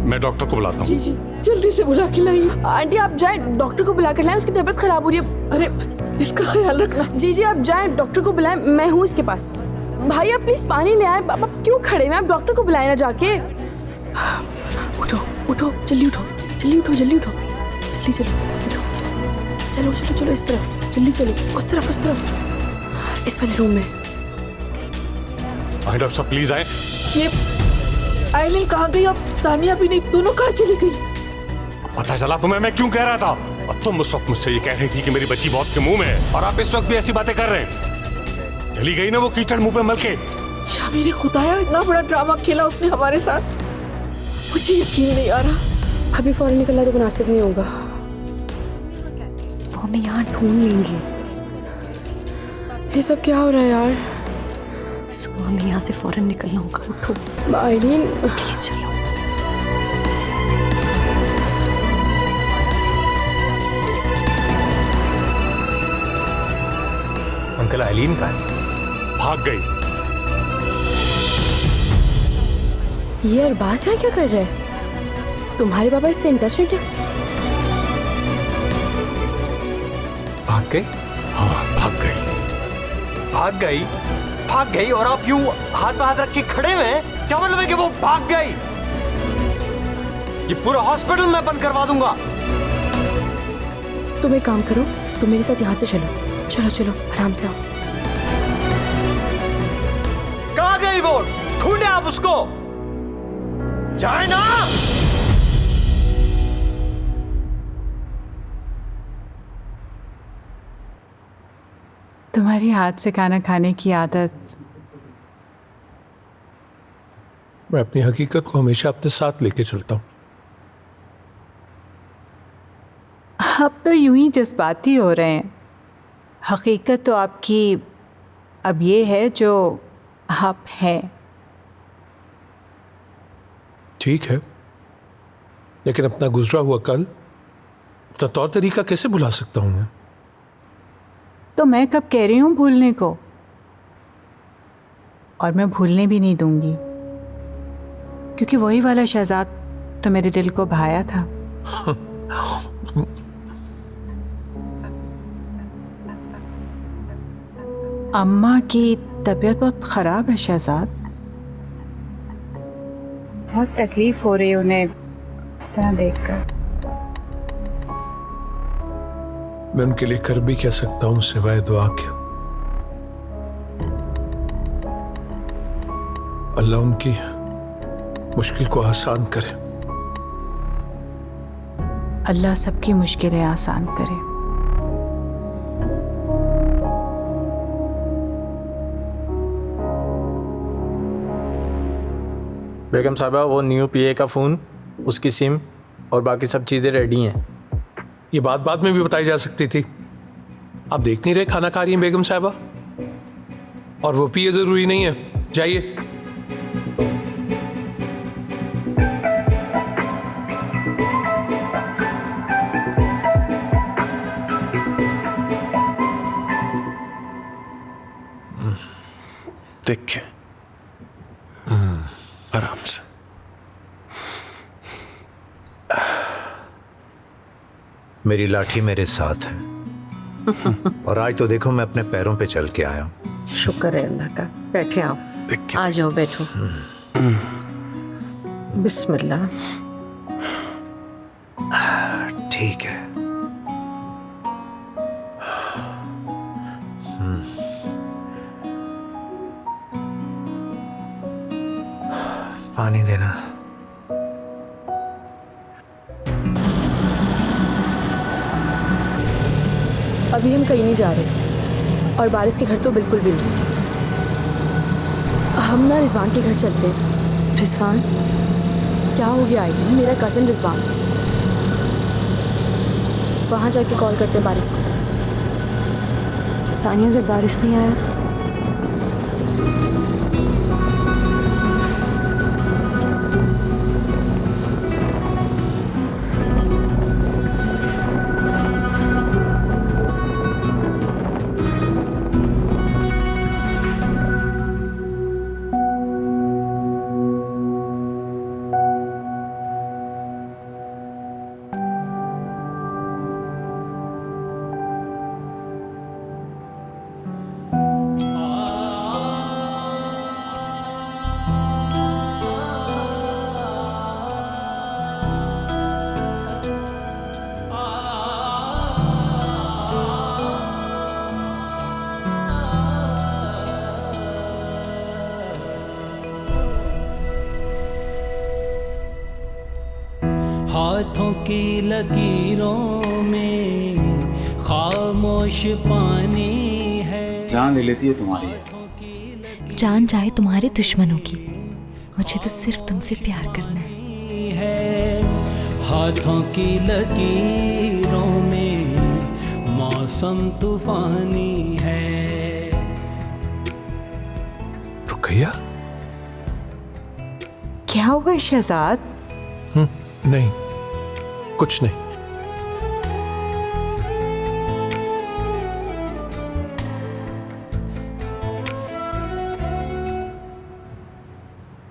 मैं डॉक्टर को बुलाता हूँ। जी जी, जल्दी से बुला के लाइए। आंटी आप जाएं, डॉक्टर को बुला कर लाएं, उसकी तबीयत खराब हो रही है। अरे इसका ख्याल रखना। जी जी आप जाएं, डॉक्टर को बुलाएं, मैं हूँ इसके पास। भाई आप प्लीज पानी ले आए। आप क्यों खड़े हैं? आप डॉक्टर को बुलाएं ना जाके। उठो उठो, जल्दी उठो, जल्दी उठो, जल्दी उठो, जल्दी चलो, उठो, चलो चलो चलो इस तरफ, जल्दी चलो, उस तरफ, इस वाले रूम में। डॉक्टर साहब प्लीज आए। ये आइलिन कहाँ गई? अब तानिया भी नहीं, दोनों कहाँ चली गई? पता चला तुम्हें मैं क्यों कह रहा था, और तुम उस वक्त मुझसे ये कह रही थी कि मेरी बच्ची बहुत के मुंह में है, और आप इस वक्त भी ऐसी बातें कर रहे हैं। चली गई ना वो कीचड़ मुंह पे मल के। या मेरे खुदाया, इतना बड़ा ड्रामा खेला उसने हमारे साथ, मुझे यकीन नहीं आ रहा। अभी फौरन निकलना तो मुनासिब नहीं होगा, वो हमें यहाँ ढूंढ लेंगे। ये सब क्या हो रहा है यार? सुबह हमें यहाँ से फौरन निकलना होगा। उठो आइलिन प्लीज, चलो। अंकल आइलीन कहाँ है? भाग गई। ये अरबाज यहाँ क्या कर रहे हैं? तुम्हारे पापा इससे इन टच है क्या? भाग गई? हाँ भाग गई। भाग गई? भाग गई और आप यूं हाथ पे हाथ रख के खड़े हुए हैं? क्या मतलब है कि वो भाग गई? ये पूरा हॉस्पिटल मैं बंद करवा दूंगा। तुम एक काम करो, तुम मेरे साथ यहाँ से चलो, चलो चलो आराम से आओ। कहाँ गई वो? ढूंढे आप उसको। जाए ना। तुम्हारी हाथ से खाना खाने की आदत मैं अपनी हकीकत को हमेशा अपने साथ लेके चलता हूँ। अब तो यूं ही जज्बाती हो रहे हैं। हकीकत तो आपकी अब ये है जो आप हैं। ठीक है, लेकिन अपना गुजरा हुआ कल, अपना तौर तरीका कैसे भुला सकता हूँ मैं? तो मैं कब कह रही हूँ भूलने को, और मैं भूलने भी नहीं दूंगी, क्योंकि वही वाला शहजाद तो मेरे दिल को भाया था। अम्मा की तबीयत बहुत खराब है शहजाद, बहुत तकलीफ हो रही है उन्हें इस तरह देखकर। मैं उनके लिए कर भी क्या सकता हूँ सिवाय दुआ के? अल्लाह उनकी मुश्किल को आसान करे। अल्लाह सबकी मुश्किलें आसान करे। बेगम साहबा, वो न्यू पीए का फ़ोन, उसकी सिम और बाकी सब चीज़ें रेडी हैं। ये बात बाद में भी बताई जा सकती थी। आप देख नहीं रहे खाना खा रही हैं बेगम साहबा, और वो पीए जरूरी नहीं है। जाइए। देख आराम से। मेरी लाठी मेरे साथ है और आज तो देखो मैं अपने पैरों पे चल के आया हूं। शुक्र है अल्लाह का। बैठे आओ। आ जाओ, बैठो। बिस्मिल्लाह। ठीक है। पानी देना। अभी हम कहीं नहीं जा रहे, और बारिश के घर तो बिल्कुल भी नहीं। हम ना रिजवान के घर चलते हैं। रिजवान? क्या हो गया आइलिन? मेरा कज़न रिजवान। वहाँ जाके कॉल करते हैं बारिश को। तानिया, अगर बारिश नहीं आया? हाथों की लकीरों में खामोश पानी है। जान ले लेती है तुम्हारी, जान जाए तुम्हारे दुश्मनों की, मुझे तो सिर्फ तुमसे प्यार करना है। हाथों की लकीरों में मौसम तूफानी है। रुकैया, क्या हुआ है शहजाद? नहीं, कुछ नहीं।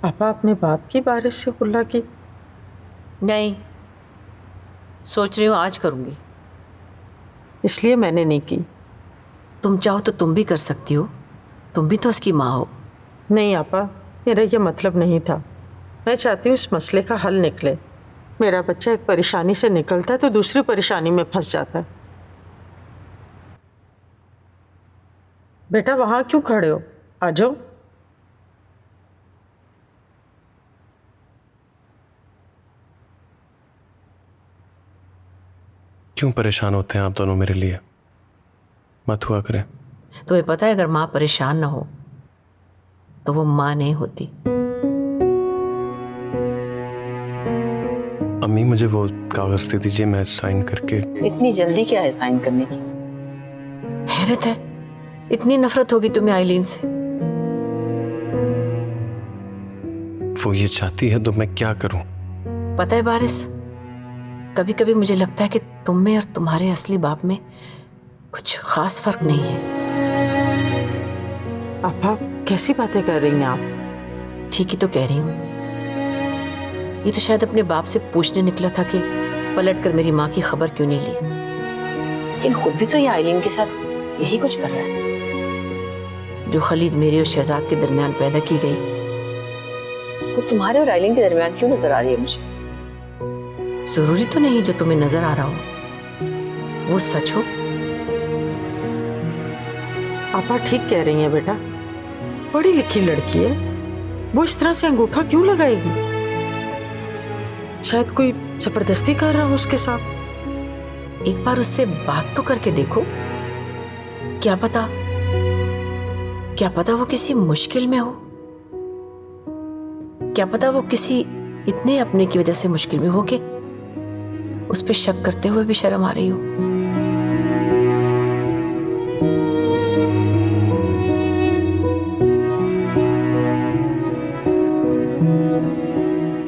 पापा अपने बाप की बारिश से खुला की? नहीं, सोच रही हूँ आज करूँगी। इसलिए मैंने नहीं की। तुम चाहो तो तुम भी कर सकती हो, तुम भी तो उसकी माँ हो। नहीं आपा, मेरा ये मतलब नहीं था। मैं चाहती हूँ इस मसले का हल निकले। मेरा बच्चा एक परेशानी से निकलता है तो दूसरी परेशानी में फंस जाता है। बेटा वहाँ क्यों खड़े हो, आ जाओ। क्यों परेशान होते हैं आप दोनों मेरे लिए? मत हुआ करें। तुम्हें पता है अगर माँ परेशान ना हो तो वो माँ नहीं होती। अम्मी मुझे वो कागज दे दीजिए, मैं साइन करके। इतनी जल्दी क्या है साइन करने की? हैरत है, इतनी नफरत होगी तुम्हें आइलीन से। वो ये चाहती है तो मैं क्या करूं? पता है बारिश, कभी कभी मुझे लगता है कि तुम में और तुम्हारे असली बाप में कुछ खास फर्क नहीं है। आपा कैसी बातें कर रही हैं आप? ठीक ही तो कह रही हूँ। ये तो शायद अपने बाप से पूछने निकला था कि पलट कर मेरी माँ की खबर क्यों नहीं ली, लेकिन खुद भी तो ये आइलीन के साथ यही कुछ कर रहा है। जो खलीद मेरे और शहजाद के दरमियान पैदा की गई, वो तुम्हारे और आइलीन के दरमियान क्यों नजर आ रही है मुझे? जरूरी तो नहीं जो तुम्हें नजर आ रहा हो वो सच हो। आपा ठीक कह रही हैं बेटा, पढ़ी लिखी लड़की है, वो इस तरह से अंगूठा क्यों लगाएगी? शायद कोई जबरदस्ती कर रहा हो उसके साथ। एक बार उससे बात तो करके देखो, क्या पता वो किसी मुश्किल में हो, क्या पता वो किसी इतने अपने की वजह से मुश्किल में हो कि उस पे शक करते हुए भी शर्म आ रही हो।